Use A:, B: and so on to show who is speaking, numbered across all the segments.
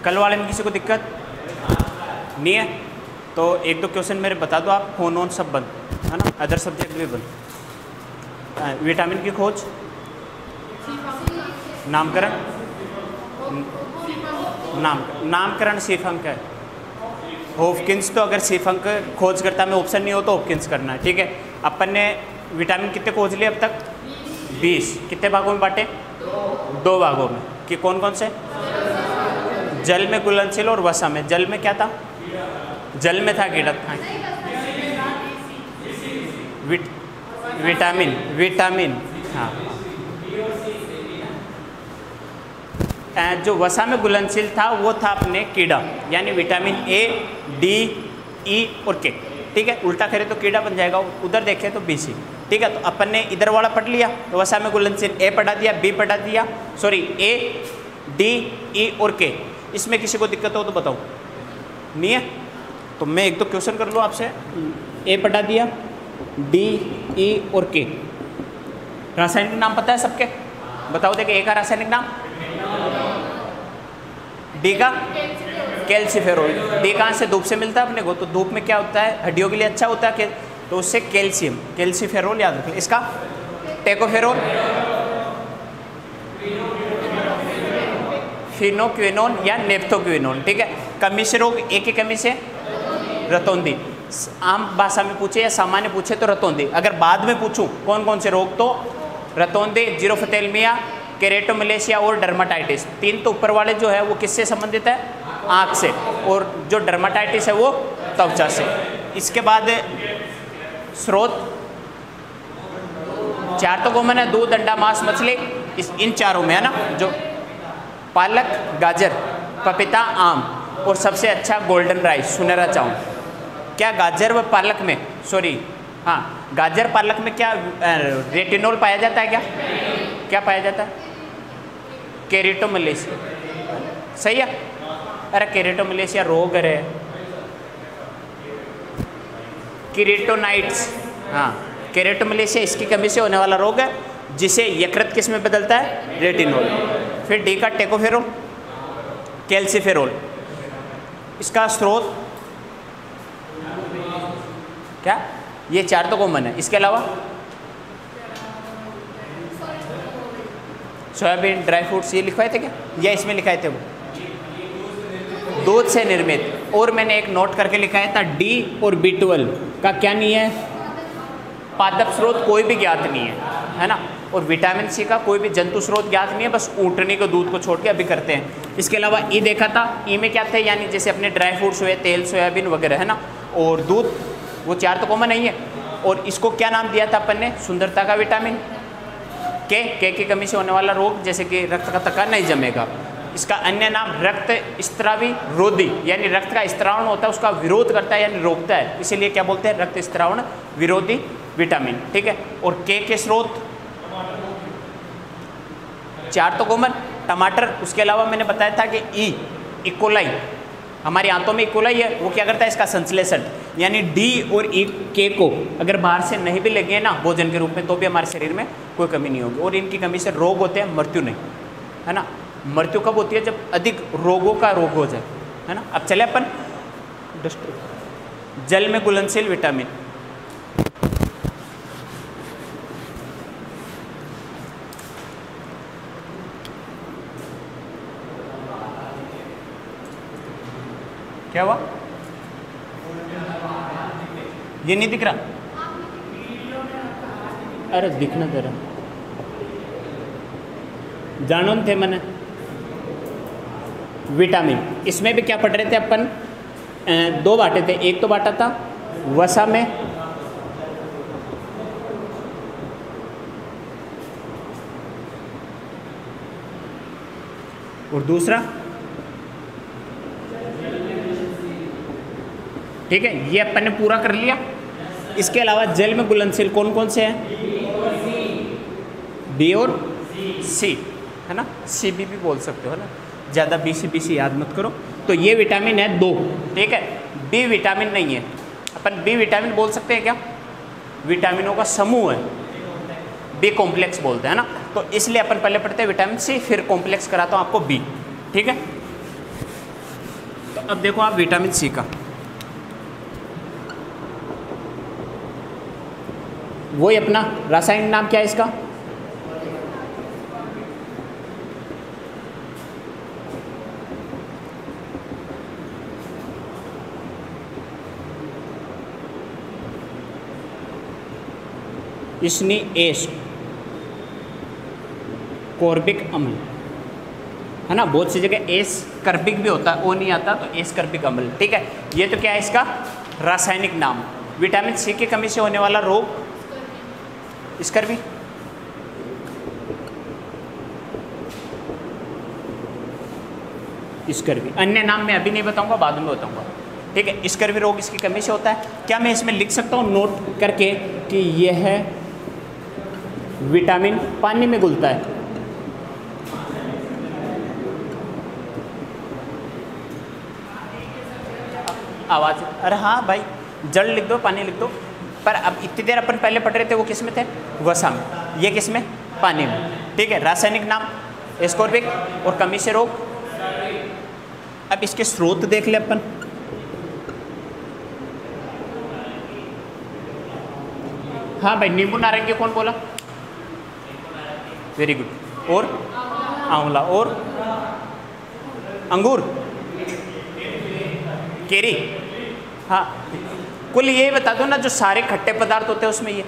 A: कल वाले में किसी को दिक्कत नहीं है? तो एक दो क्वेश्चन मेरे बता दो आप, फोन ऑन सब बंद है ना, अदर सब्जेक्ट भी बंद। विटामिन की खोज, नामकरण, नामकरण सीफंक है, होपकिंस। तो अगर सीफंक खोज करता में ऑप्शन नहीं हो तो होपकिंस करना है, ठीक है। अपन ने विटामिन कितने खोज लिए अब तक? 20। कितने भागों में बांटे? 2 भागों में। कि कौन कौन से? जल में घुलनशील और वसा में। जल में क्या था? जल में था कीड़ा था, विटामिन हाँ। जो वसा में घुलनशील था वो था अपने कीड़ा, यानी विटामिन ए, डी, ई और के, ठीक है। उल्टा करे तो कीड़ा बन जाएगा, उधर देखे तो बी, सी, ठीक है। तो अपन ने इधर वाला पढ़ लिया, तो वसा में घुलनशील ए पढ़ा दिया, बी पढ़ा दिया, सॉरी ए, डी, ई और के। इसमें किसी को दिक्कत हो तो बताओ, नहीं है? तो मैं एक दो क्वेश्चन कर लूँ आपसे। ए पढ़ा दिया, डी, ई और के। रासायनिक नाम पता है सबके? बताओ देखिए, ए का रासायनिक नाम, डी का कैल्सीफेरोल। डी कहाँ से? धूप से मिलता है अपने को, तो धूप में क्या होता है? हड्डियों के लिए अच्छा होता है, तो उससे कैल्शियम, कैल्सीफेरोल याद रखें। इसका टेकोफेरोल, फिनोक्विनोन या नेप्थोक्विनोन, ठीक है। कमी से रोग, एक ही कमी से रतौंधी। आम भाषा में पूछे या सामान्य पूछे तो रतौंधी। अगर बाद में पूछूं कौन कौन से रोग, तो रतौंधी, जीरोफथेल्मिया, केरेटोमलेशिया और डर्माटाइटिस। 3 तो ऊपर वाले जो है वो किससे संबंधित है? आँख से, और जो डर्माटाइटिस है वो त्वचा से। इसके बाद स्रोत 4 तो कॉमन है, दूध, अंडा, मांस, मछली, इन चारों में है ना, जो पालक, गाजर, पपीता, आम, और सबसे अच्छा गोल्डन राइस, सुनहरा चावल। क्या गाजर व पालक में, सॉरी हाँ, गाजर पालक में क्या रेटिनॉल पाया जाता है? क्या पाया जाता है? केरेटोमलेशिया, सही है। अरे केरेटोमलेशिया रोग है, केरेटोनाइट्स, हाँ, केरेटोमलेशिया इसकी कमी से होने वाला रोग है, जिसे यकृत किस में बदलता है? रेटिनॉल। फिर डी का टेकोफेरोल, कैल्सीफेरोल। इसका स्रोत क्या? ये 4 तो कॉमन है। इसके अलावा सोयाबीन, ड्राई फ्रूट्स, ये लिखवाए थे क्या, या इसमें लिखाए थे? वो दूध से निर्मित। और मैंने एक नोट करके लिखाया था, डी और B12 का क्या नहीं है? पादप स्रोत कोई भी ज्ञात नहीं है ना। और विटामिन सी का कोई भी जंतु स्रोत ज्ञात नहीं है, बस ऊँटनी को दूध को छोड़ के अभी करते हैं। इसके अलावा ई देखा था, ई में क्या थे? यानी जैसे अपने ड्राई फ्रूट्स हुए, तेल, सोयाबीन वगैरह है ना, और दूध, वो 4 तो कॉमन नहीं है। और इसको क्या नाम दिया था अपन ने? सुंदरता का विटामिन। के की कमी से होने वाला रोग, जैसे कि रक्त का थक्का नहीं जमेगा। इसका अन्य नाम रक्त स्त्रावी रोधी, यानी रक्त का स्त्रावण होता है उसका विरोध करता है, यानी रोकता है, इसीलिए क्या बोलते हैं? रक्त स्त्रावण विरोधी विटामिन, ठीक है। और के स्रोत 4 तो कॉमन, टमाटर। उसके अलावा मैंने बताया था कि इकोलाई, हमारी आंतों में इकोलाई है, वो क्या करता है? इसका संश्लेषण, यानी डी और ई, के को अगर बाहर से नहीं भी लगे ना भोजन के रूप में, तो भी हमारे शरीर में कोई कमी नहीं होगी। और इनकी कमी से रोग होते हैं, मृत्यु नहीं, है ना। मृत्यु कब होती है? जब अधिक रोगों का रोग हो जाए, है ना। अब चले अपन जल में घुलनशील विटामिन। क्या हुआ? ये नहीं दिख रहा? अरे दिखना तेरा, जानो थे मैंने। विटामिन, इसमें भी क्या पढ़ रहे थे अपन? 2 बांटे थे। एक तो बांटा था वसा में, और दूसरा, ठीक है, ये अपन ने पूरा कर लिया। इसके अलावा जल में घुलनशील कौन कौन से हैं? बी और सी, है ना। सी भी बोल सकते हो ना, ज़्यादा बी सी याद मत करो। तो ये विटामिन है 2, ठीक है। बी विटामिन नहीं है। अपन बी विटामिन बोल सकते हैं क्या? विटामिनों का समूह है, बी कॉम्प्लेक्स बोलते हैं ना। तो इसलिए अपन पहले पढ़ते हैं विटामिन सी, फिर कॉम्प्लेक्स कराता हूँ आपको बी, ठीक है। अब देखो आप विटामिन सी का, वही अपना रासायनिक नाम क्या है इसका? इसनी एस कोर्बिक अम्ल, है ना। बहुत सी जगह एस कर्बिक भी होता है, वो नहीं आता तो एस कर्बिक अम्ल, ठीक है। ये तो क्या है इसका रासायनिक नाम। विटामिन सी की कमी से होने वाला रोग स्कर्वी। स्कर्वी अन्य नाम मैं अभी नहीं बताऊंगा, बाद में बताऊंगा, ठीक है। स्कर्वी रोग इसकी कमी से होता है। क्या मैं इसमें लिख सकता हूँ नोट करके कि यह विटामिन पानी में घुलता है? आवाज़, अरे हाँ भाई, जल लिख दो, पानी लिख दो। पर अब इतनी देर अपन पहले पढ़ रहे थे वो किस में थे? वसा में। ये किस में? पानी में, ठीक है। रासायनिक नाम एस्कॉर्बिक और कमी से रोग। अब इसके स्रोत देख ले अपन। हाँ भाई, नींबू नारंगी कौन बोला? Very good. और आंवला और अंगूर, केरी। हाँ, कुल ये बता दो ना, जो सारे खट्टे पदार्थ होते हैं उसमें ये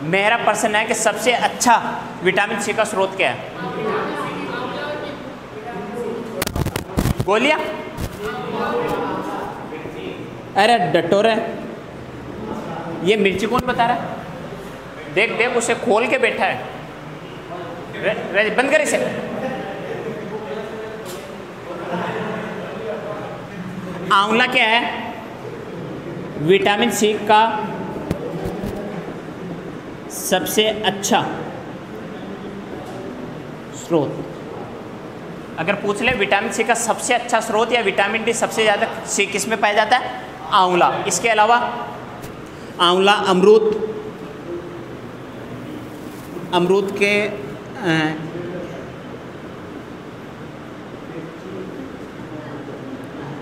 A: मेरा प्रश्न है कि सबसे अच्छा विटामिन सी का स्रोत क्या है? गोलियां? अरे डटोरे, ये मिर्ची कौन बता रहा है? देख देख, उसे खोल के बैठा है। बंद कर इसे। आंवला क्या है? विटामिन सी का सबसे अच्छा स्रोत। अगर पूछ ले विटामिन सी का सबसे अच्छा स्रोत या विटामिन डी सबसे ज़्यादा सी किस में पाया जाता है? आंवला। इसके अलावा आंवला, अमरूद के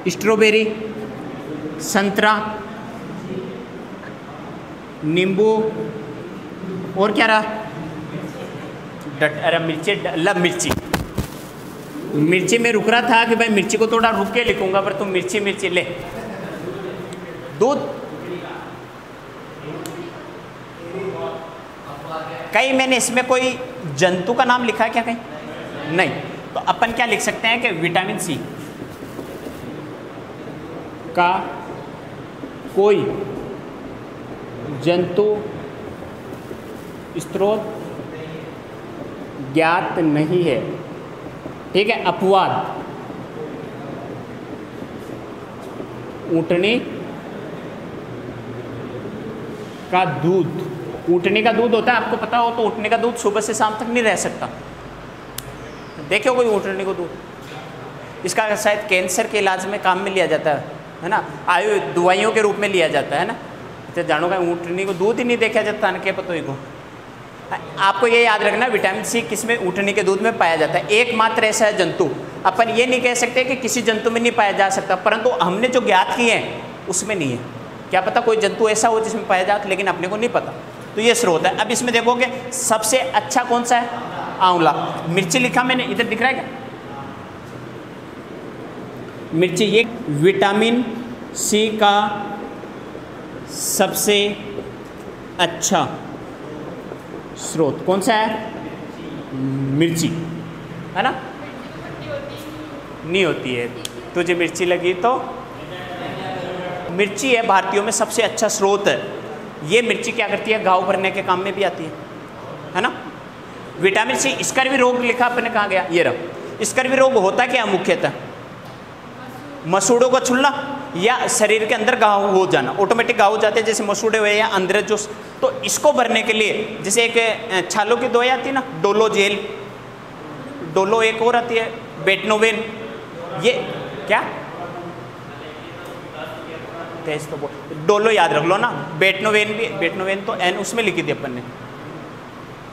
A: स्ट्रॉबेरी, संतरा, नींबू, और क्या रहा? अरे मिर्ची। मिर्ची में रुक रहा था कि भाई मिर्ची को थोड़ा रुक के लिखूंगा, पर तुम मिर्ची ले। दूध, कहीं मैंने इसमें कोई जंतु का नाम लिखा है क्या? कहीं नहीं। तो अपन क्या लिख सकते हैं कि विटामिन सी का कोई जंतु स्रोत ज्ञात नहीं है, ठीक है। अपवाद ऊँटनी का दूध। ऊँटनी का दूध होता है, आपको पता हो तो ऊँटनी का दूध सुबह से शाम तक नहीं रह सकता। देखिए कोई ऊँटनी को दूध, इसका शायद कैंसर के इलाज में काम में लिया जाता है ना, आयु दवाइयों के रूप में लिया जाता है ना। तो जानो का ऊँटनी को दूध ही नहीं देखा जाता ना, क्या पता ही को। आपको ये याद रखना, विटामिन सी किसमें? ऊँटनी के दूध में पाया जाता है। एकमात्र ऐसा है जंतु, अपन ये नहीं कह सकते कि किसी जंतु में नहीं पाया जा सकता, परंतु हमने जो ज्ञात किए हैं उसमें नहीं है। क्या पता कोई जंतु ऐसा हो जिसमें पाया जाता, लेकिन अपने को नहीं पता। तो ये स्रोत है। अब इसमें देखोगे सबसे अच्छा कौन सा है? आंवला। मिर्ची लिखा मैंने, इधर दिख रहा है क्या? मिर्ची। ये विटामिन सी का सबसे अच्छा स्रोत कौन सा है? मिर्ची, है ना। नहीं होती है, तुझे मिर्ची लगी तो मिर्ची है भारतीयों में सबसे अच्छा स्रोत है। ये मिर्ची क्या करती है? घाव भरने के काम में भी आती है ना। Vitamin C. स्कर्वी रोग लिखा अपने, कहाँ गया? ये रहा। स्कर्वी रोग होता क्या मुख्यतः? मसूड़ों को छुलना या शरीर के अंदर घाव हो जाना, ऑटोमेटिक घाव हो जाते हैं, जैसे मसूड़े हुए या अंदर जो। तो इसको भरने के लिए जैसे एक छालों की दवाई आती है ना, डोलो जेल, डोलो एक और आती है बेटनोवेन। ये क्या तेज तो डोलो याद रख लो ना, बेटनोवेन भी, बेटनोवेन तो एन उसमें लिखी थी अपन ने,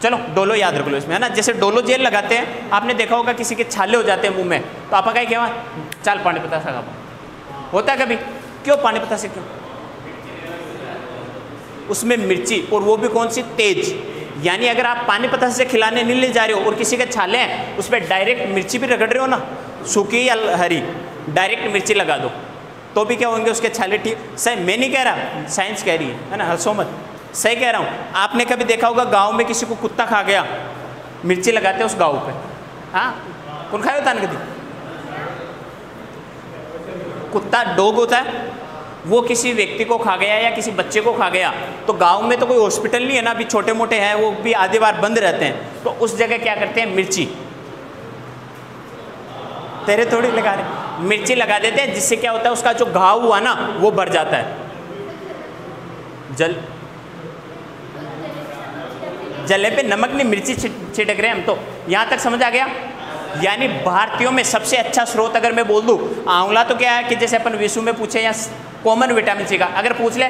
A: चलो डोलो याद रख लो इसमें, है ना। जैसे डोलो जेल लगाते हैं, आपने देखा होगा किसी के छाले हो जाते हैं मुंह में, तो आप कहीं क्या चल पानी पता सा होता है कभी, क्यों पानी पता से क्यों? उसमें मिर्ची, और वो भी कौन सी? तेज। यानी अगर आप पानी पता से खिलाने नहीं ले जा रहे हो और किसी के छाले हैं उस पर डायरेक्ट मिर्ची भी रगड़ रहे हो ना, सूखी या हरी, डायरेक्ट मिर्ची लगा दो तो भी क्या होंगे उसके छाले ठीक। सही मैं नहीं कह रहा, साइंस कह रही है ना, हंसो मत, सही कह रहा हूँ। आपने कभी देखा होगा गांव में किसी को कुत्ता खा गया, मिर्ची लगाते हैं उस गांव पे, हाँ कौन खाए होता ना कभी? कुत्ता डॉग होता है, वो किसी व्यक्ति को खा गया या किसी बच्चे को खा गया, तो गांव में तो कोई हॉस्पिटल नहीं है ना, अभी छोटे मोटे हैं वो भी आधे बार बंद रहते हैं, तो उस जगह क्या करते हैं? मिर्ची, तेरे थोड़ी लगा रहे, मिर्ची लगा देते हैं, जिससे क्या होता है उसका जो घाव हुआ ना वो बढ़ जाता है। जले पे नमक नहीं, मिर्ची छिड़क रहे हैं हम तो, यहाँ तक समझ आ गया। यानी भारतीयों में सबसे अच्छा स्रोत अगर मैं बोल दूं, आंवला तो क्या है कि जैसे अपन विषु में पूछे या कॉमन विटामिन सी का अगर पूछ ले,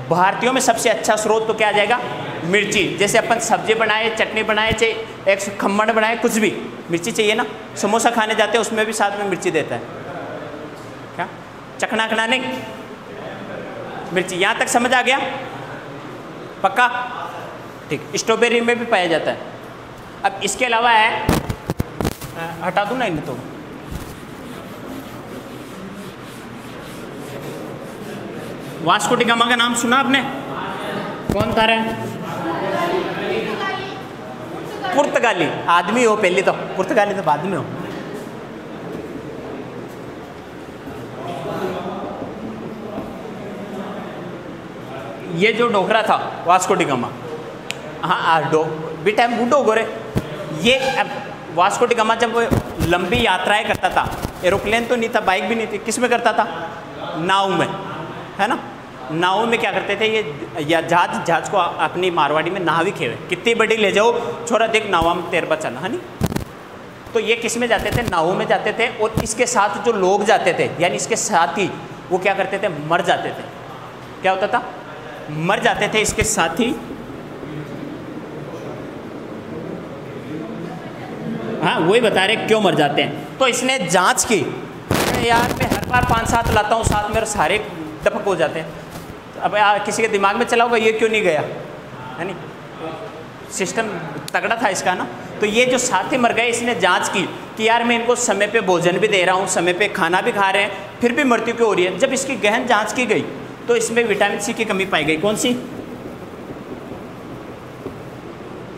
A: भारतीयों में सबसे अच्छा स्रोत तो क्या आ जाएगा? मिर्ची। जैसे अपन सब्जी बनाए, चटनी बनाए, चाहे एक खम्मण बनाए, कुछ भी मिर्ची चाहिए ना। समोसा खाने जाते हैं उसमें भी साथ में मिर्ची देता है, क्या चखना खना नहीं, मिर्ची। यहाँ तक समझ आ गया? पक्का? ठीक। स्ट्रॉबेरी में भी पाया जाता है। अब इसके अलावा है, हटा दूँ ना इन्हें तो, वास्को डी गामा का नाम सुना आपने? कौन था रहा? पुर्तगाली आदमी हो पहले तो, पुर्तगाली तो बाद में हो। ये जो डोगरा था वास्को डी गामा, हाँ भी टाइम बूढ़ो गोरे, ये वास्को डी गामा जब लंबी यात्राएं करता था, एरोप्लेन तो नहीं था, बाइक भी नहीं थी, किस में करता था? नाव में, है ना। नाव में क्या करते थे ये, या जहाज को अपनी मारवाड़ी में नावी खेवे, कितनी बड़ी ले जाओ छोरा देख नावा में तेर बचाना, है नहीं। तो ये किस में जाते थे? नावों में जाते थे, और इसके साथ जो लोग जाते थे, यानी इसके साथ ही वो क्या करते थे? मर जाते थे। क्या होता था? मर जाते थे इसके साथ ही। हाँ वही बता रहे क्यों मर जाते हैं। तो इसने जांच की, यार मैं हर बार 5-7 लाता हूँ, साथ मेरे सारे डपक हो जाते हैं। अब किसी के दिमाग में चला होगा ये क्यों नहीं गया, है नहीं, सिस्टम तगड़ा था इसका ना। तो ये जो साथी मर गए, इसने जांच की कि यार मैं इनको समय पे भोजन भी दे रहा हूँ, समय पे खाना भी खा रहे हैं, फिर भी मृत्यु क्यों हो रही है। जब इसकी गहन जांच की गई तो इसमें विटामिन सी की कमी पाई गई। कौन सी?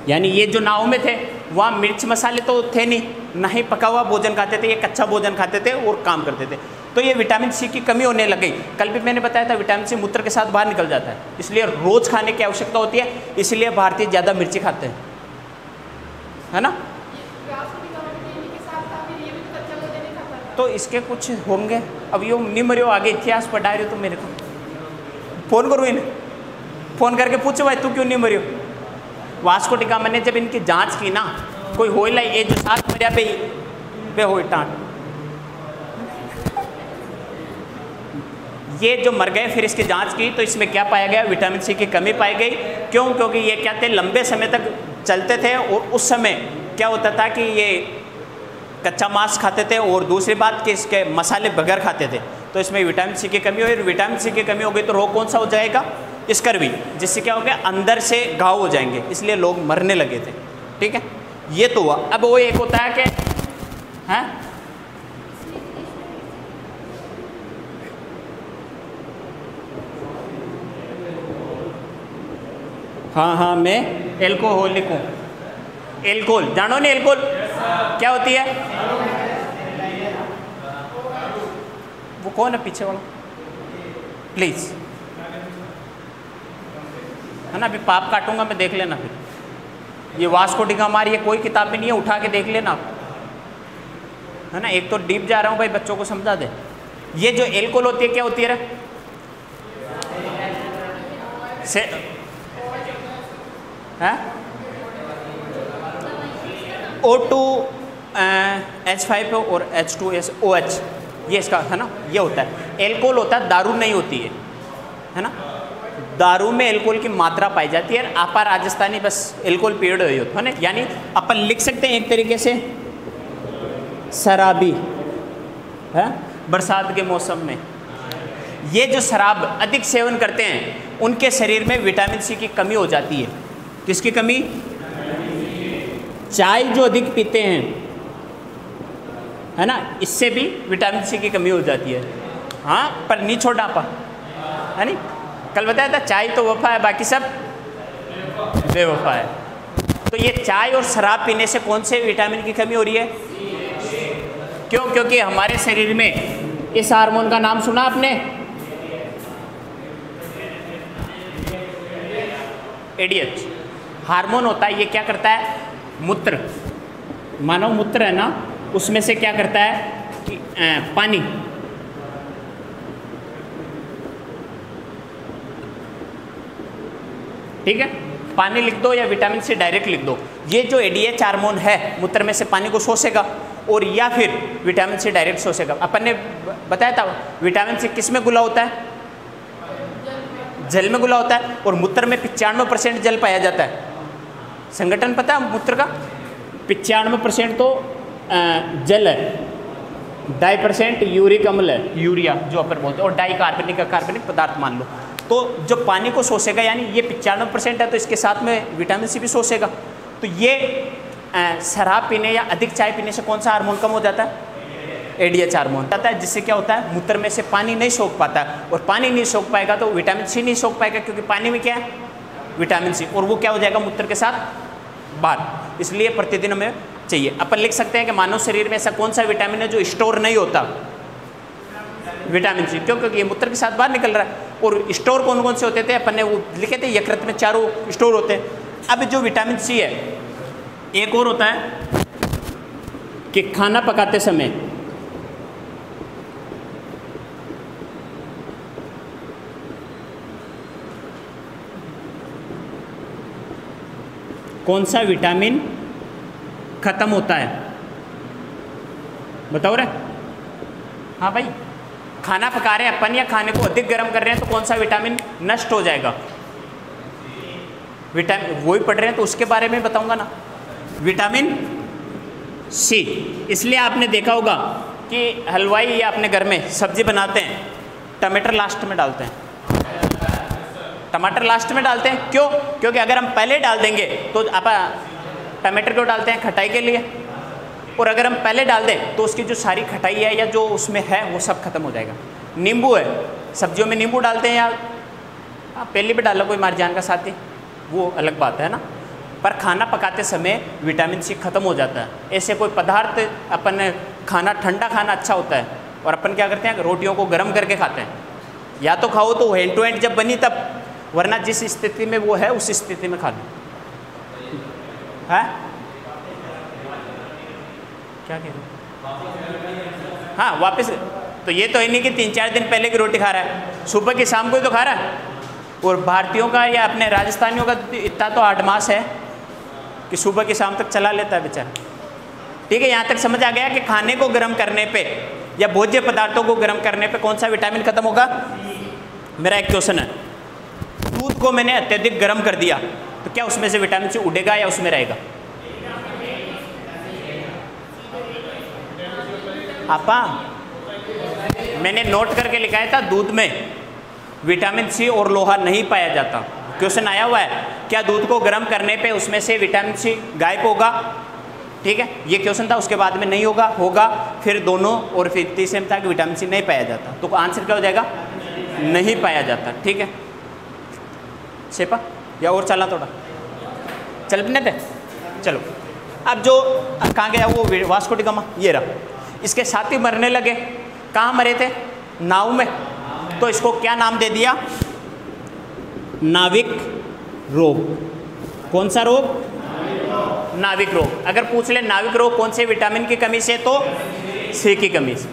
A: यानी ये जो नाव में थे वहाँ मिर्च मसाले तो थे नहीं, ना ही पका हुआ भोजन खाते थे, ये कच्चा भोजन खाते थे और काम करते थे। तो ये विटामिन सी की कमी होने लग गई। कल भी मैंने बताया था विटामिन सी मूत्र के साथ बाहर निकल जाता है, इसलिए रोज खाने की आवश्यकता होती है, इसलिए भारतीय ज़्यादा मिर्ची खाते हैं, है ना। तो इसके कुछ होंगे। अब यो नहीं मरियो, आगे इतिहास पढ़ा रहे हो तो मेरे को फ़ोन करो, इन्हें फ़ोन करके पूछो भाई तू क्यों नहीं मरियो। वास्को डी गामा ने जब इनकी जांच की ना, कोई हो ला ये जो साथ मरिया पे हो टाँट, ये जो मर गए फिर इसकी जांच की तो इसमें क्या पाया गया? विटामिन सी की कमी पाई गई। क्यों? क्योंकि ये क्या थे, लंबे समय तक चलते थे, और उस समय क्या होता था कि ये कच्चा मांस खाते थे, और दूसरी बात कि इसके मसाले बगैर खाते थे, तो इसमें विटामिन सी की कमी हुई। और विटामिन सी की कमी हो गई तो रोग कौन सा हो जाएगा? स्कर्वी, जिससे क्या हो गया? अंदर से घाव हो जाएंगे, इसलिए लोग मरने लगे थे। ठीक है, ये तो हुआ। अब वो एक होता है कि हैं, हाँ मैं एल्कोहलिक हूँ। एल्कोहल जानो नहीं? एल्कोहल क्या होती है? वो कौन है पीछे वाला? प्लीज, है ना। अभी पाप काटूंगा मैं, देख लेना। फिर ये वास्को डी गामा ये कोई किताब में नहीं है, उठा के देख लेना आप, है ना। एक तो डीप जा रहा हूँ भाई, बच्चों को समझा दे। ये जो एल्कोहल होती है क्या होती है रे? O2 H5 और H2SOH, ये इसका है ना, ये होता है। एल्कोहल होता है, दारू नहीं होती है ना। दारू में एल्कोहल की मात्रा पाई जाती है। आपा राजस्थानी बस एल्कोहल पीरियड हो ना, यानी अपन लिख सकते हैं एक तरीके से शराबी है बरसात के मौसम में। ये जो शराब अधिक सेवन करते हैं उनके शरीर में विटामिन सी की कमी हो जाती है। किसकी कमी? चाय जो अधिक पीते हैं है ना, इससे भी विटामिन सी की कमी हो जाती है। हाँ, पर नहीं छोड़ा आपा है नहीं, कल बताया था चाय तो वफा है, बाकी सब बेवफा है। तो ये चाय और शराब पीने से कौन से विटामिन की कमी हो रही है? क्यों? क्योंकि हमारे शरीर में इस हार्मोन का नाम सुना आपने, एडीएच हार्मोन होता है। ये क्या करता है? मूत्र, मानव मूत्र है ना, उसमें से क्या करता है कि पानी, ठीक है, पानी लिख दो या विटामिन सी डायरेक्ट लिख दो। ये जो एडीएच हार्मोन है मूत्र में से पानी को शोषेगा और या फिर विटामिन सी डायरेक्ट शोषेगा। अपन ने बताया था विटामिन सी किस में घुला होता है? जल में घुला होता है, और मूत्र में 95% जल पाया जाता है। संगठन पता है मूत्र का? 95% तो जल है, 2% यूरिक अम्ल है, यूरिया जो अपन बोलते हैं, और डाई कार्बनिक पदार्थ मान लो। तो जो पानी को शोषेगा, यानी ये 95% है, तो इसके साथ में विटामिन सी भी शोषेगा। तो ये शराब पीने या अधिक चाय पीने से कौन सा हार्मोन कम हो जाता है? एडीएच हार्मोन आता है, जिससे क्या होता है मूत्र में से पानी नहीं सोख पाता है, और पानी नहीं सोख पाएगा तो विटामिन सी नहीं सोख पाएगा, क्योंकि पानी में क्या है? विटामिन सी, और वो क्या हो जाएगा मूत्र के साथ बाहर। इसलिए प्रतिदिन हमें चाहिए। अपन लिख सकते हैं कि मानव शरीर में ऐसा कौन सा विटामिन है जो स्टोर नहीं होता? Vitamin C. क्यों? क्योंकि ये मूत्र के साथ बाहर निकल रहा है। और स्टोर कौन कौन से होते थे? अपन ने वो लिखे थे, यकृत में 4 स्टोर होते हैं। अब जो विटामिन सी है, एक और होता है कि खाना पकाते समय कौन सा विटामिन खत्म होता है? बताओ रे। हाँ भाई, खाना पका रहे हैं अपन या खाने को अधिक गर्म कर रहे हैं तो कौन सा विटामिन नष्ट हो जाएगा? विटामिन वही पढ़ रहे हैं तो उसके बारे में बताऊंगा ना, विटामिन सी। इसलिए आपने देखा होगा कि हलवाई या अपने घर में सब्जी बनाते हैं, टमाटर लास्ट में डालते हैं। टमाटर लास्ट में डालते हैं क्यों? क्योंकि अगर हम पहले डाल देंगे तो आप टमाटर क्यों डालते हैं? खटाई के लिए। और अगर हम पहले डाल दें तो उसकी जो सारी खटाई है या जो उसमें है वो सब खत्म हो जाएगा। नींबू है, सब्जियों में नींबू डालते हैं या आप पहले भी डालो, कोई मारजान का साथी, वो अलग बात है ना। पर खाना पकाते समय विटामिन सी खत्म हो जाता है। ऐसे कोई पदार्थ अपन खाना, ठंडा खाना अच्छा होता है, और अपन क्या करते हैं रोटियों को गर्म करके खाते हैं। या तो खाओ तो हैंड टू हैंड जब बनी तब, वरना जिस स्थिति में वो है उस स्थिति में खा लो। है क्या कह रहे? हाँ वापस। तो ये तो है नहीं कि 3-4 दिन पहले की रोटी खा रहा है, सुबह की शाम को ही तो खा रहा है। और भारतीयों का या अपने राजस्थानियों का इतना तो आडमास है कि सुबह की शाम तक चला लेता है बेचारा। ठीक है, यहाँ तक समझ आ गया कि खाने को गर्म करने पे या भोज्य पदार्थों को गर्म करने पे कौन सा विटामिन खत्म होगा? मेरा एक क्वेश्चन है, दूध को मैंने अत्यधिक गर्म कर दिया तो क्या उसमें से विटामिन सी उड़ेगा या उसमें रहेगा? आपा मैंने नोट करके लिखाया था, दूध में विटामिन सी और लोहा नहीं पाया जाता। क्वेश्चन आया हुआ है, क्या दूध को गर्म करने पे उसमें से विटामिन सी गायब होगा? ठीक है, ये क्वेश्चन था। उसके बाद में नहीं होगा, होगा, फिर दोनों, और फिर तीसरे में था कि विटामिन सी नहीं पाया जाता। तो आंसर क्या हो जाएगा? नहीं पाया जाता। ठीक है शेपा, या और चलना थोड़ा चल पने थे। चलो, अब जो कहाँ गया वो वास्को डी गामा, ये रहा। इसके साथी मरने लगे। कहाँ मरे थे? नाव में। तो इसको क्या नाम दे दिया? नाविक रोग। कौन सा रोग? नाविक रोग। अगर पूछ ले नाविक रोग कौन से विटामिन की कमी से, तो सी की कमी से।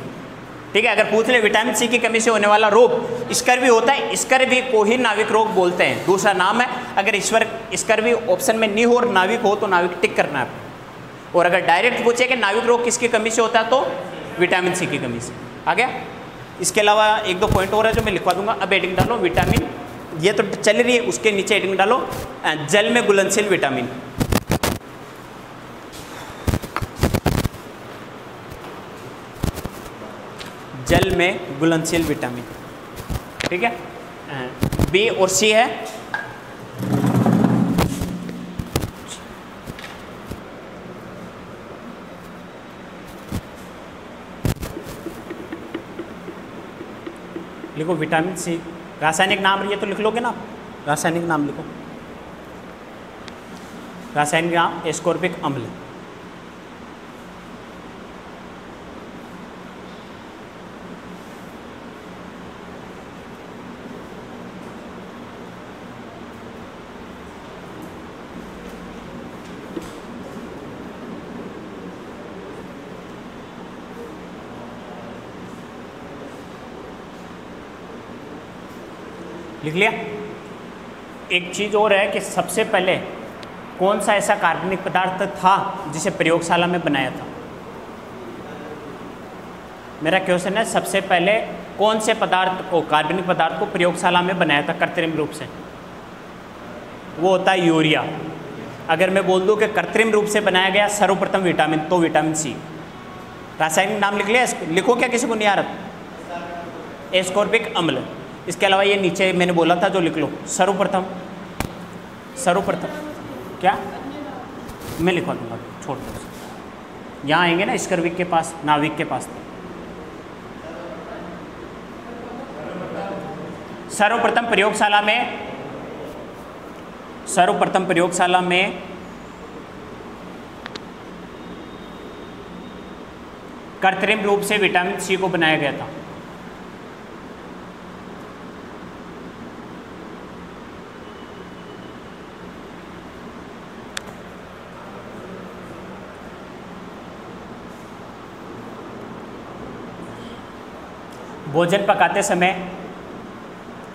A: ठीक है, अगर पूछ ले विटामिन सी की कमी से होने वाला रोग स्कर्वी होता है, स्कर्वी को ही नाविक रोग बोलते हैं, दूसरा नाम है। अगर स्कर्वी ऑप्शन में नहीं हो और नाविक हो तो नाविक टिक करना है। और अगर डायरेक्ट पूछे कि नाविक रोग किसकी कमी से होता है, तो विटामिन सी की कमी से। आ गया? इसके अलावा 1-2 पॉइंट और है जो मैं लिखवा दूंगा। अब हेडिंग डालो विटामिन ये तो चल रही है, उसके नीचे हेडिंग डालो जल में घुलनशील विटामिन। जल में घुलनशील विटामिन, ठीक है। बी और सी है लिखो विटामिन सी, रासायनिक नाम ये तो लिख लोगे ना, रासायनिक नाम लिखो, रासायनिक नाम एस्कॉर्बिक अम्ल। लिख लिया। एक चीज़ और है कि सबसे पहले कौन सा ऐसा कार्बनिक पदार्थ था जिसे प्रयोगशाला में बनाया था। मेरा क्वेश्चन है सबसे पहले कौन से पदार्थ को, कार्बनिक पदार्थ को प्रयोगशाला में बनाया था कृत्रिम रूप से। वो होता है यूरिया। अगर मैं बोल दूं कि कृत्रिम रूप से बनाया गया सर्वप्रथम विटामिन, तो विटामिन सी। रासायनिक नाम लिख लिया, लिखो क्या किसी को नहीं आ रहा? एस्कॉर्बिक अम्ल। इसके अलावा ये नीचे मैंने बोला था जो लिख लो, सर्वप्रथम, सर्वप्रथम क्या मैं लिखवा दूंगा, छोड़ दो। यहाँ आएंगे ना स्कर्विक के पास, नाविक के पास। सर्वप्रथम प्रयोगशाला में, सर्वप्रथम प्रयोगशाला में कृत्रिम रूप से विटामिन सी को बनाया गया था। भोजन पकाते समय,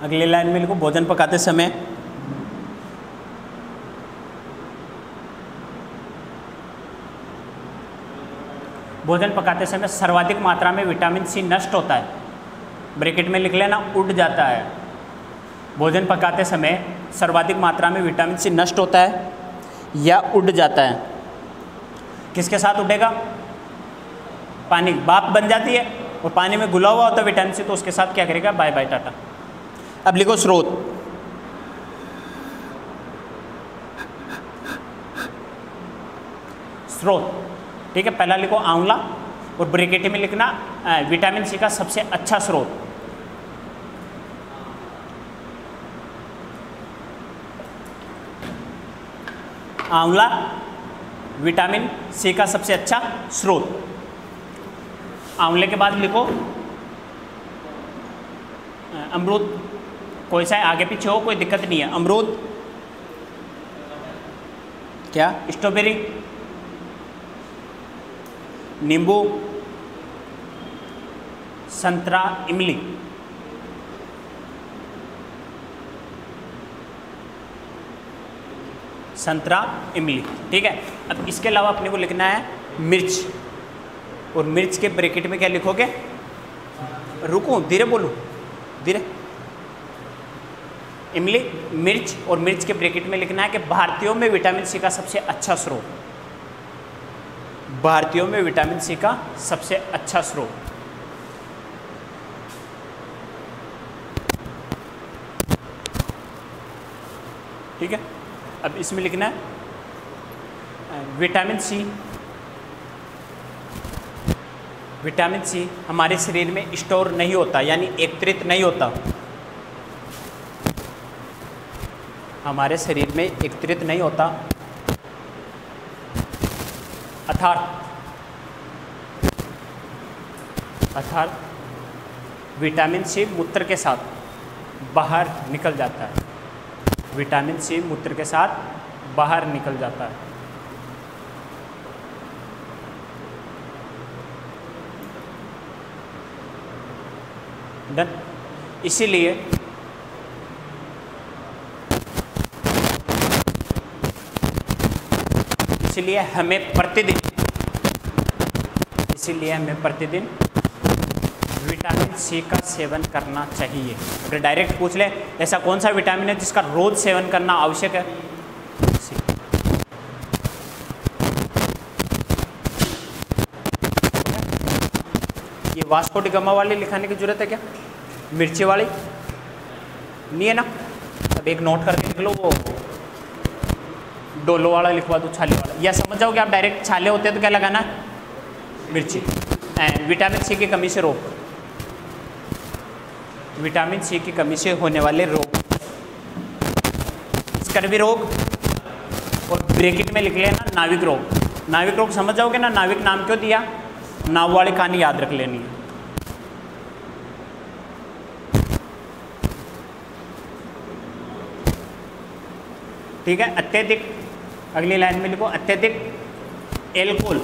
A: अगली लाइन में लिखो, भोजन पकाते समय भोजन पकाते समय सर्वाधिक मात्रा में विटामिन सी नष्ट होता है। ब्रैकेट में लिख लेना, उड़ जाता है। भोजन पकाते समय सर्वाधिक मात्रा में विटामिन सी नष्ट होता है या उड़ जाता है। किसके साथ उड़ेगा? पानी, भाप बन जाती है और पानी में घुला हुआ होता है विटामिन सी, तो उसके साथ क्या करेगा? Bye bye tata. अब लिखो स्रोत। स्रोत, ठीक है। पहला लिखो आंवला और ब्रैकेट में लिखना विटामिन सी का सबसे अच्छा स्रोत। आंवला विटामिन सी का सबसे अच्छा स्रोत। आंवले के बाद लिखो अमरूद। कोई सा आगे पीछे हो कोई दिक्कत नहीं है। अमरूद, क्या? स्ट्रॉबेरी, नींबू, संतरा, इमली। संतरा, इमली, ठीक है। अब इसके अलावा अपने को लिखना है मिर्च, और मिर्च के ब्रैकेट में क्या लिखोगे? रुको, धीरे बोलो, धीरे। इमली, मिर्च, और मिर्च के ब्रैकेट में लिखना है कि भारतीयों में विटामिन सी का सबसे अच्छा स्रोत। भारतीयों में विटामिन सी का सबसे अच्छा स्रोत। ठीक है। अब इसमें लिखना है विटामिन सी। विटामिन सी हमारे शरीर में स्टोर नहीं होता, यानी एकत्रित नहीं होता। हमारे शरीर में एकत्रित नहीं होता, अर्थात विटामिन सी मूत्र के साथ बाहर निकल जाता है। विटामिन सी मूत्र के साथ बाहर निकल जाता है। डन। इसीलिए हमें प्रतिदिन विटामिन सी का सेवन करना चाहिए। अगर डायरेक्ट पूछ ले ऐसा कौन सा विटामिन है जिसका रोज सेवन करना आवश्यक है, सी। ये वास्को डी गामा वाली लिखाने की जरूरत है क्या? मिर्ची वाली नहीं है ना? अब एक नोट करके लिख लो, वो डोलो वाला लिखवा दो, छाले वाला, या समझ जाओगे आप डायरेक्ट छाले होते हैं तो क्या लगाना है? मिर्ची। विटामिन सी की कमी से रोग, विटामिन सी की कमी से होने वाले रोग, स्कर्वी रोग, और ब्रैकेट में लिख लेना नाविक रोग। नाविक रोग समझ जाओगे ना? नाविक नाम क्यों दिया? नाव वाली कहानी याद रख लेनी है। ठीक है। अत्यधिक, अगली लाइन में लिखो अत्यधिक एल्कोहल,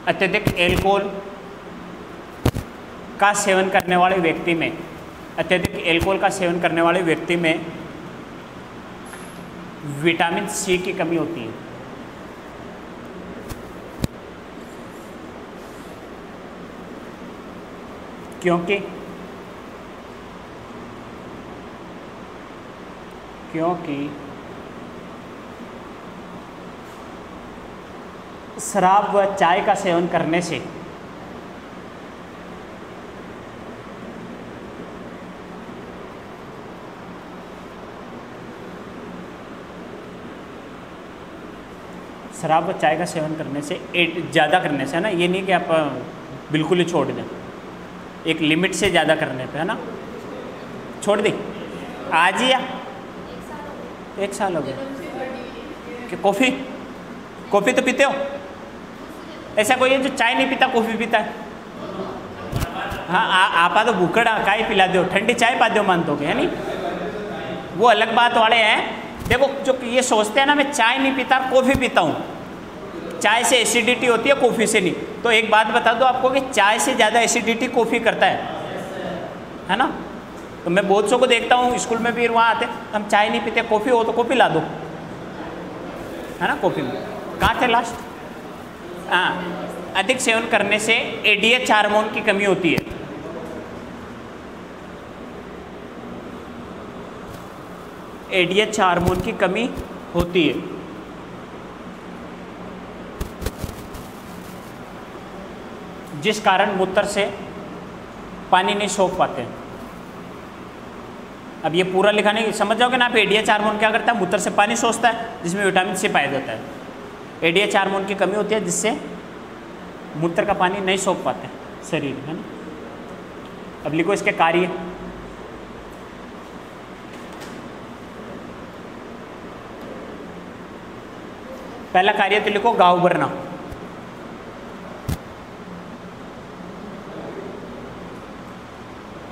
A: अत्यधिक एल्कोहल का सेवन करने वाले व्यक्ति में, अत्यधिक एल्कोहल का सेवन करने वाले व्यक्ति में विटामिन सी की कमी होती है। क्योंकि शराब व चाय का सेवन करने से शराब व चाय का सेवन करने से, ज़्यादा करने से, है ना, ये नहीं कि आप बिल्कुल ही छोड़ दें, एक लिमिट से ज़्यादा करने पे, है ना, छोड़ दी आज ही, या 1 साल हो गया कि कॉफ़ी तो पीते हो? ऐसा कोई है जो चाय नहीं पीता कॉफ़ी पीता है? हाँ, आपा तो भूखड़ा काय पिला दो, ठंडी चाय पा दो मान दोगे, है नहीं? वो अलग बात वाले हैं। देखो जो ये सोचते हैं ना मैं चाय नहीं पीता कॉफ़ी पीता हूँ, चाय से एसिडिटी होती है कॉफ़ी से नहीं। तो एक बात बता दो आपको कि चाय से ज़्यादा एसिडिटी कॉफ़ी करता है ना? तो मैं बहुत सौ को देखता हूँ स्कूल में भी, वहाँ आते हम चाय नहीं पीते, कॉफ़ी हो तो कॉफ़ी ला दो, है ना? कॉफ़ी में कहाँ थे लास्ट? हाँ, अधिक सेवन करने से एडीएच हार्मोन की कमी होती है। एडीएच हार्मोन की कमी होती है, जिस कारण मूत्र से पानी नहीं सोख पाते। अब ये पूरा लिखा नहीं, समझ जाओगे ना आप। एडीएच हार्मोन क्या करता है? मूत्र से पानी सोखता है, जिसमें विटामिन सी पाया जाता है। एडीएच हार्मोन की कमी होती है जिससे मूत्र का पानी नहीं सोख पाते शरीर, है ना? अब लिखो इसके कार्य। पहला कार्य तो लिखो घाव भरना।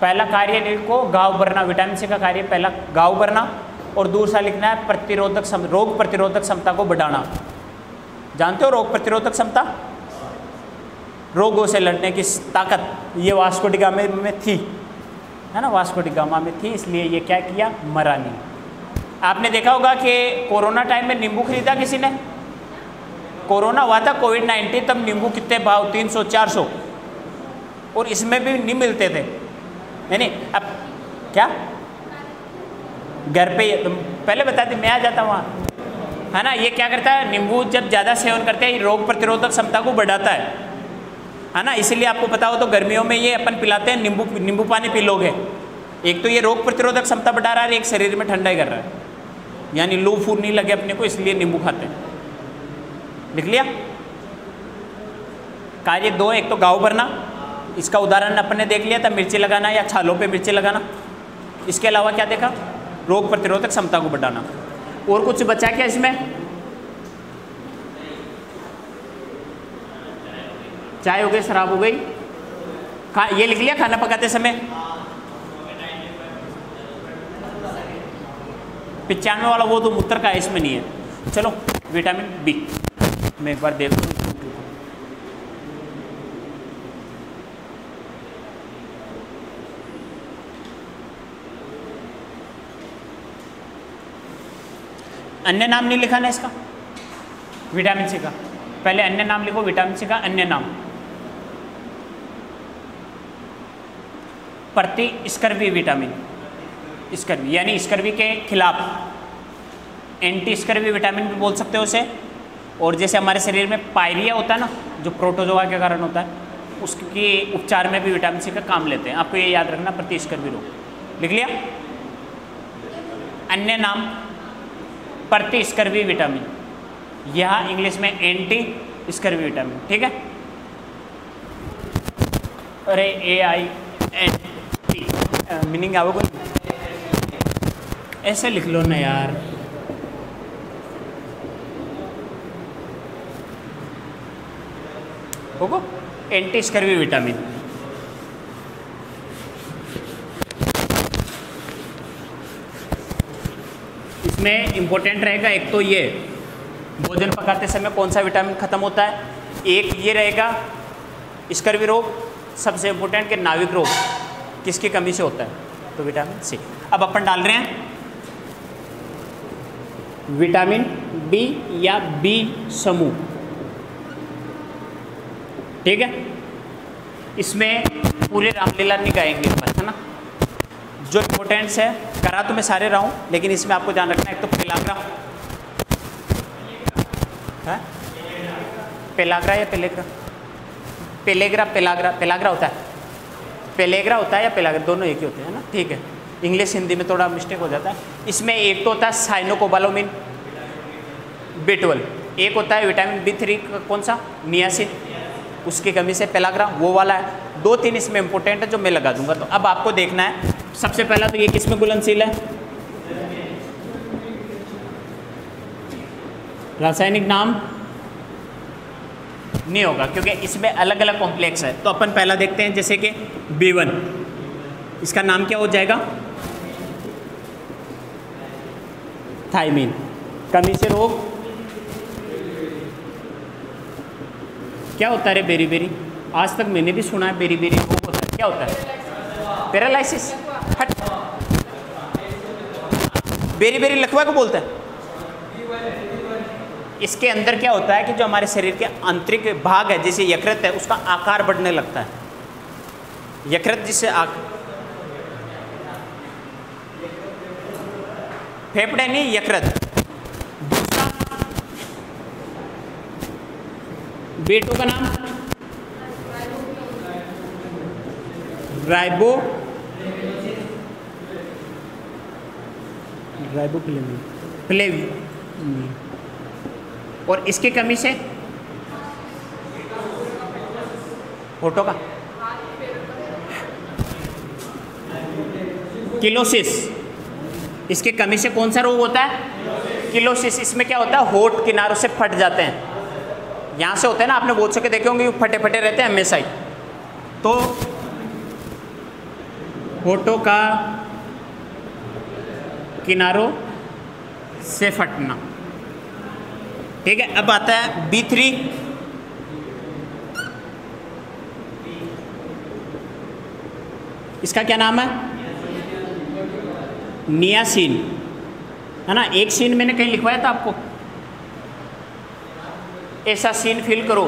A: पहला कार्य लिखो घाव भरना। विटामिन सी का कार्य पहला घाव भरना, और दूसरा लिखना है रोग प्रतिरोधक क्षमता को बढ़ाना। जानते हो रोग प्रतिरोधक क्षमता? रोगों से लड़ने की ताकत, ये वास्को डी गामा में थी, है ना? वास्को डी गामा में थी, इसलिए ये क्या किया? मरा नहीं। आपने देखा होगा कि कोरोना टाइम में नींबू खरीदा किसी ने? कोरोना हुआ था, कोविड-19, तब नींबू कितने भाव? 300-400, और इसमें भी नहीं मिलते थे, नहीं। अब क्या घर पे, पहले बता दी, मैं आ जाता वहाँ, है ना? ये क्या करता है? नींबू जब ज़्यादा सेवन करते हैं, ये रोग प्रतिरोधक क्षमता को बढ़ाता है ना? इसीलिए आपको पता हो तो गर्मियों में ये अपन पिलाते हैं, नींबू पानी पी लोगे। एक तो ये रोग प्रतिरोधक क्षमता बढ़ा रहा है, एक शरीर में ठंडा ही कर रहा है, यानी लू फू नहीं लगे अपने को, इसलिए नींबू खाते हैं। लिख लिया? कार्य 2, एक तो घाव भरना, इसका उदाहरण अपन ने देख लिया था, मिर्ची लगाना या छालों पे मिर्ची लगाना। इसके अलावा क्या देखा? रोग प्रतिरोधक क्षमता को बढ़ाना। और कुछ बचा क्या इसमें? चाय हो गई, शराब हो गई, ये लिख लिया खाना पकाते समय। 95 वाला वो तो मूत्र का है, इसमें नहीं है। चलो विटामिन बी मैं एक बार देख लूँ। अन्य नाम नहीं लिखा ना इसका, विटामिन सी का। पहले अन्य नाम लिखो, विटामिन सी का अन्य नाम। प्रतिस्कर्वी विटामिन, स्कर्वी यानी स्कर्वी के खिलाफ, एंटी स्कर्वी विटामिन भी बोल सकते हो उसे। और जैसे हमारे शरीर में पायरिया होता है ना, जो प्रोटोजोआ के कारण होता है, उसके उपचार में भी विटामिन सी का काम लेते हैं। आपको ये याद रखना, प्रतिस्कर्वी रोग। लिख लिया? अन्य नाम प्रतिस्कर्वी विटामिन, यह इंग्लिश में एंटी स्कर्वी विटामिन। ठीक है? अरे AINT मीनिंग आओ कोई, ऐसे लिख लो ना यार। होगा एंटी स्कर्वी विटामिन। इसमें इंपॉर्टेंट रहेगा एक तो ये, भोजन पकाते समय कौन सा विटामिन खत्म होता है। एक ये रहेगा स्कर्वी रोग, सबसे इंपॉर्टेंट कि नाविक रोग किसकी कमी से होता है, तो विटामिन सी। अब अपन डाल रहे हैं विटामिन बी या बी समूह। ठीक है? इसमें पूरे रामलीला नहीं गाएंगे पर, है ना। जो इंपॉर्टेंट्स है करा तो मैं सारे रहा हूँ, लेकिन इसमें आपको ध्यान रखना है। एक तो पेलाग्रा है, पेलाग्रा या पेलेग्रा, पेलेग्रा पेलाग्रा, पेलाग्रा होता है, पेलेग्रा होता है या पेलाग्रा, दोनों एक ही होते हैं ना। ठीक है, इंग्लिश हिंदी में थोड़ा मिस्टेक हो जाता है। इसमें एक तो होता है साइनोकोबालामिन B12, एक होता है विटामिन B3 कौन सा, नियासिन, उसकी कमी से पेलाग्रा, वो वाला है। 2-3 इसमें इंपॉर्टेंट है जो मैं लगा दूंगा। तो अब आपको देखना है, सबसे पहला तो ये किसमें घुलनशील है, रासायनिक नाम नहीं होगा क्योंकि इसमें अलग अलग कॉम्प्लेक्स है। तो अपन पहला देखते हैं, जैसे कि B1, इसका नाम क्या हो जाएगा, थायमीन। कमी से रोग क्या होता है रे, बेरी बेरी, आज तक मैंने भी सुना है बेरी बेरी रोग होता है। क्या होता है, पैरालिसिस। हट, बेरी बेरी लकवा को बोलता है। इसके अंदर क्या होता है कि जो हमारे शरीर के आंतरिक भाग है, जैसे यकृत है, उसका आकार बढ़ने लगता है। यकृत जिससे फेफड़े नहीं, यकृत। दूसरा B2 का नाम राइबोफ्लेविन, और इसकी कमी से फोटो का किलोसिस, इसकी कमी से कौन सा रोग होता है, किलोसिस। इसमें क्या होता है, होठ किनारों से फट जाते हैं, यहाँ से होते हैं ना, आपने बहुत सके देखे होंगे, फटे फटे रहते हैं हमेशा ही। तो होठों का किनारों से फटना। ठीक है? अब आता है B3, इसका क्या नाम है, नियासिन, है ना। एक सीन मैंने कहीं लिखवाया था आपको, ऐसा सीन फिल करो।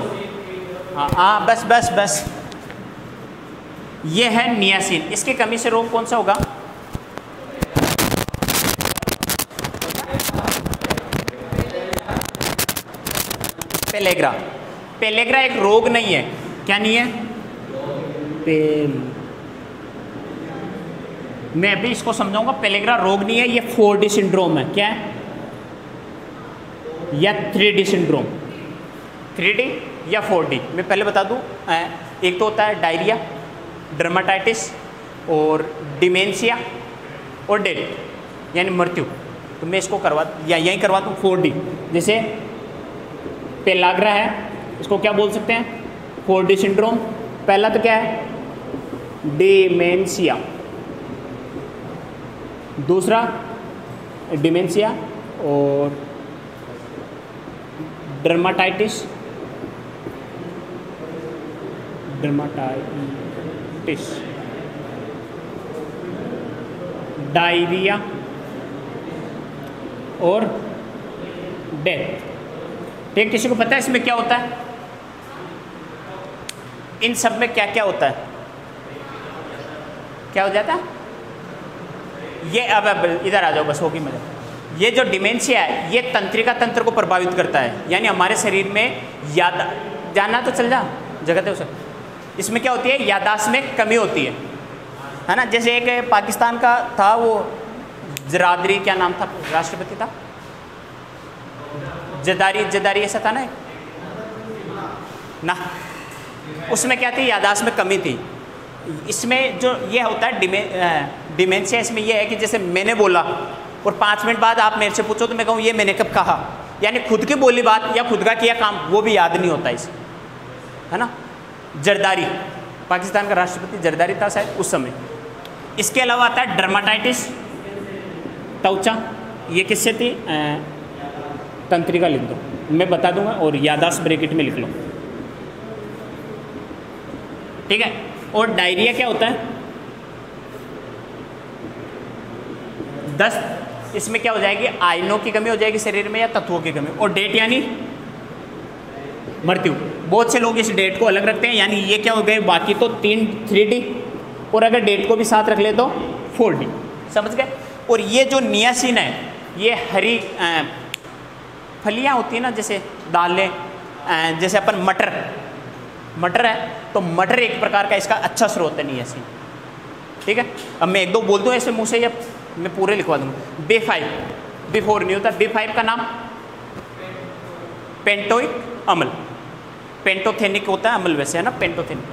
A: हाँ बस बस बस, ये है नियासिन। इसकी कमी से रोग कौन सा होगा, पेलेग्रा। पेलेग्रा एक रोग नहीं है, क्या नहीं है, मैं अभी इसको समझाऊंगा। पेलेग्रा रोग नहीं है, ये 4D सिंड्रोम है। क्या है, या 3D सिंड्रोम, 3D या 4D। मैं पहले बता दूं, एक तो होता है डायरिया, डर्माटाइटिस और डिमेंशिया और डेथ यानी मृत्यु। तो मैं इसको करवा या यहीं करवा दूँ 4D। जैसे पेलाग्रा है, इसको क्या बोल सकते हैं, 4D सिंड्रोम। पहला तो क्या है, डिमेंशिया, दूसरा डिमेंशिया और डर्माटाइटिस, डायरिया और डेथ। ठीक, किसी को पता है इसमें क्या होता है? इन सब में क्या क्या होता है? क्या हो जाता है? ये अब इधर आ जाओ, बस होगी मजा। ये जो डिमेंशिया है ये तंत्रिका तंत्र को प्रभावित करता है, यानी हमारे शरीर में याद, जानना तो चल जा जगह है उसे। इसमें क्या होती है? याददाश्त में कमी होती है ना। जैसे एक पाकिस्तान का था वो जरादरी, क्या नाम था राष्ट्रपति था? जदारी ऐसा था ना। उसमें क्या थी? याददाश्त में कमी थी। इसमें जो ये होता है डिमेंशिया, इसमें ये है कि जैसे मैंने बोला और 5 मिनट बाद आप मेरे से पूछो तो मैं कहूँ ये मैंने कब कहा, यानी खुद की बोली बात या खुद का किया काम वो भी याद नहीं होता इसे, है ना। जरदारी, पाकिस्तान का राष्ट्रपति जरदारी था शायद उस समय। इसके अलावा आता है डर्माटाइटिस, त्वचा, ये किससे थी? तंत्रिका लिख दो, मैं बता दूंगा, और याददाश्त ब्रैकेट में लिख लो, ठीक है। और डायरिया क्या होता है? दस्त, इसमें क्या हो जाएगी? आयनों की कमी हो जाएगी शरीर में या तत्वों की कमी। और डेट यानी मृत्यु। बहुत से लोग इस डेट को अलग रखते हैं, यानी ये क्या हो गए? बाकी तो 3D, और अगर डेट को भी साथ रख ले तो 4D, समझ गए। और ये जो नियासिन है ये हरी फलियाँ होती है ना, जैसे दालें, जैसे अपन मटर है तो मटर एक प्रकार का इसका अच्छा स्रोत है नियासिन, ठीक है। अब मैं 1-2 बोल दूँ ऐसे मुँह से या मैं पूरे लिखवा दूँगा। B5, B4 नहीं होता। B5 का नाम पेंटोइक अम्ल, पेंटोथेनिक होता है अम्ल वैसे, है ना, पेंटोथेनिक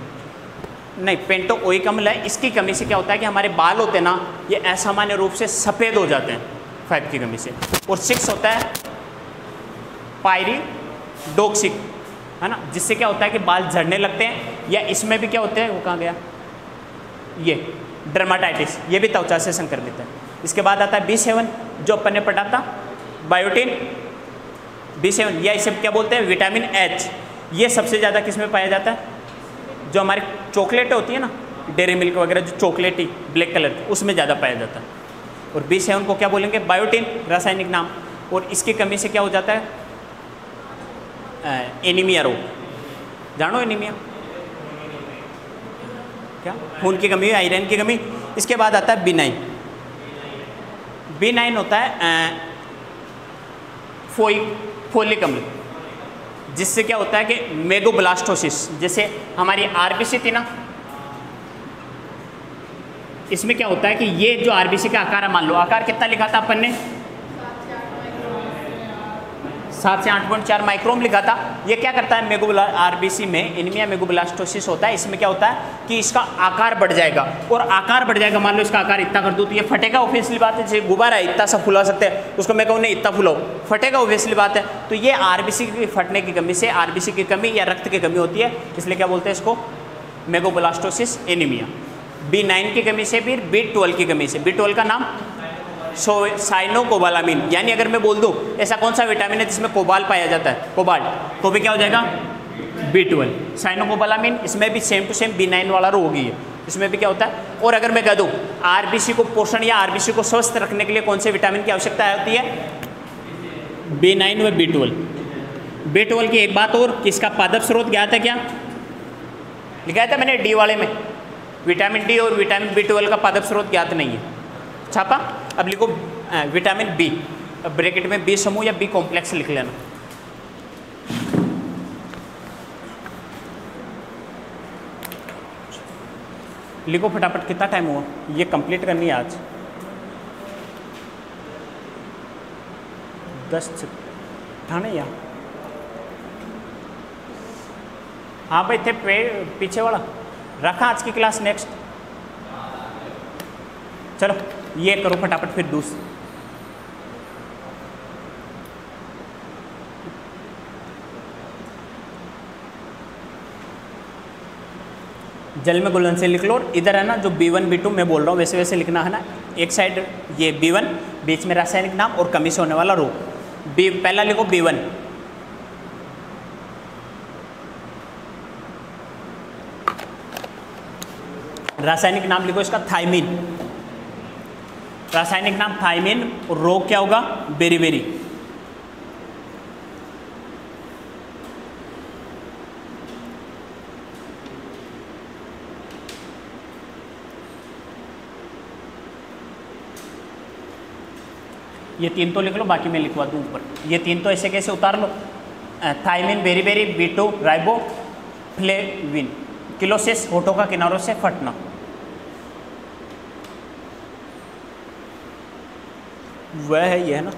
A: नहीं, पेंटोइक अम्ल है। इसकी कमी से क्या होता है कि हमारे बाल होते हैं ना ये असामान्य रूप से सफ़ेद हो जाते हैं 5 की कमी से। और 6 होता है पायरिडोक्सिक, है ना, जिससे क्या होता है कि बाल झड़ने लगते हैं। या इसमें भी क्या होते हैं, वो कहाँ गया, ये डर्माटाइटिस, ये भी त्वचा से संक्रमित है। इसके बाद आता है B7 जो अपन ने पढ़ा था, बायोटिन B7, या इसे क्या बोलते हैं? Vitamin H। ये सबसे ज़्यादा किस में पाया जाता है? जो हमारी चॉकलेट होती है ना, डेयरी मिल्क वगैरह, जो चॉकलेटी ब्लैक कलर की, उसमें ज़्यादा पाया जाता है। और B7 को क्या बोलेंगे? बायोटिन, रासायनिक नाम। और इसकी कमी से क्या हो जाता है? एनीमिया रोग, जानो एनीमिया क्या? खून की कमी, आयरन की कमी। इसके बाद आता है B9, B9 होता है फोलिक अम्ल, जिससे क्या होता है कि मेगोब्लास्टोसिस, जैसे हमारी RBC थी ना, इसमें क्या होता है कि ये जो RBC का आकार है, मान लो आकार कितना लिखा था अपन ने? 7 से 8.4 माइक्रोन लिखा था। ये क्या करता है? RBC में एनीमिया मेगोब्लास्टोसिस होता है। इसमें क्या होता है कि इसका आकार बढ़ जाएगा, और आकार बढ़ जाएगा, मान लो इसका आकार इतना कर दूँ तो ये फटेगा, ऑब्वियसली बात है। जैसे गुब्बारा है, इतना सा फुला सकते हैं, उसको मैं कहूँ नहीं इतना फुलाओ, फटेगा, ऑब्वियसली बात है। तो ये RBC की फटने की कमी से, RBC की कमी या रक्त की कमी होती है, इसलिए क्या बोलते हैं इसको? मेगोब्लास्टोसिस एनीमिया। B9 की कमी से, फिर B12 की कमी से। B12 का नाम साइनोकोबालामिन, यानी अगर मैं बोल दूं ऐसा कौन सा विटामिन है जिसमें कोबाल पाया जाता है, कोबाल्ट, तो भी क्या हो जाएगा? B12, cyanocobalamin. इसमें भी सेम टू सेम B9 वाला रोग ही है, इसमें भी क्या होता है। और अगर मैं कह दूं RBC को पोषण या RBC को स्वस्थ रखने के लिए कौन से विटामिन की आवश्यकता होती है? B9 व B12। B12 की एक बात और, किसका पादप स्रोत ज्ञात है क्या? लिखा था मैंने D वाले में, विटामिन D और विटामिन B12 का पादप स्रोत ज्ञात नहीं है, छापा। अब लिखो विटामिन B, अब ब्रैकेट में B समूह या B कॉम्प्लेक्स लिख लेना। लिखो फटाफट, कितना टाइम हुआ? ये कंप्लीट करनी है आज। 10 था नहीं यार? हाँ भाई थे पीछे वाला रखा आज की क्लास। नेक्स्ट चलो ये करो फटाफट, फिर दूसरी। जल में घुलनशील लिख लो। और इधर है ना जो B1 B2 मैं बोल रहा हूँ वैसे वैसे लिखना है ना। एक साइड ये B1, बीच में रासायनिक नाम और कमी से होने वाला रोग। पहला लिखो B1, रासायनिक नाम लिखो इसका थायमिन, रासायनिक नाम थायमिन। और रोग क्या होगा? बेरीबेरी। ये 3 तो लिख लो, बाकी मैं लिखवा दूँ ऊपर। ये 3 तो ऐसे कैसे उतार लो, thiamine, beriberi, B2, riboflavin, cheilosis, होठों का किनारों से फटना। वह है ये, है ना।